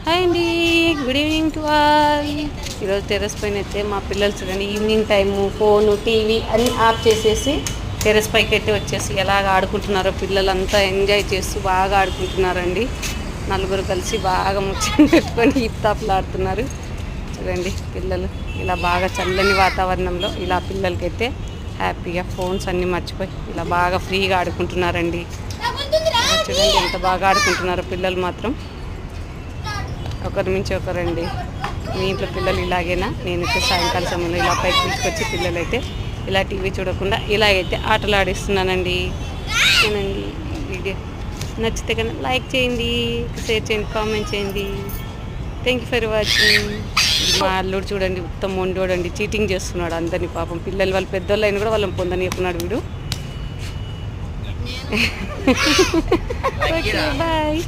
Hi అండి, good evening to all. ఈరోజు terrace పైన అయితే మా పిల్లలు చూడండి ఈవినింగ్ టైము ఫోను టీవీ అన్నీ ఆఫ్ చేసేసి టెర్రస్ పైకి అయితే వచ్చేసి ఎలాగ ఆడుకుంటున్నారో పిల్లలంతా ఎంజాయ్ చేస్తూ బాగా ఆడుకుంటున్నారండి. నలుగురు కలిసి బాగా ముచ్చట పెట్టుకొని ఈప్తాపులాడుతున్నారు. చూడండి పిల్లలు ఇలా బాగా చల్లని వాతావరణంలో ఇలా పిల్లలకైతే హ్యాపీగా ఫోన్స్ అన్నీ మర్చిపోయి ఇలా బాగా ఫ్రీగా ఆడుకుంటున్నారండి. చూడండి ఎంత బాగా ఆడుకుంటున్నారో పిల్లలు మాత్రం ఒకరి మించి ఒకరండి. మీ ఇంట్లో పిల్లలు ఇలాగేనా? నేనైతే సాయంకాల సమయంలో ఇలా పైకి తీసుకొచ్చి పిల్లలైతే ఇలా టీవీ చూడకుండా ఇలా అయితే ఆటలు ఆడిస్తున్నానండి. అవునండి, వీడియో నచ్చితే కన్నా లైక్ చేయండి, షేర్ చేయండి, కామెంట్ చేయండి. Thank you for watching. మా అల్లుడు చూడండి ఉత్తమ మొండోడండి, చీటింగ్ చేస్తున్నాడు అందరినీ. పాపం పిల్లలు వాళ్ళు పెద్దోళ్ళు అయినా కూడా వాళ్ళని పొందని చెప్పున్నాడు వీడు. Okay bye.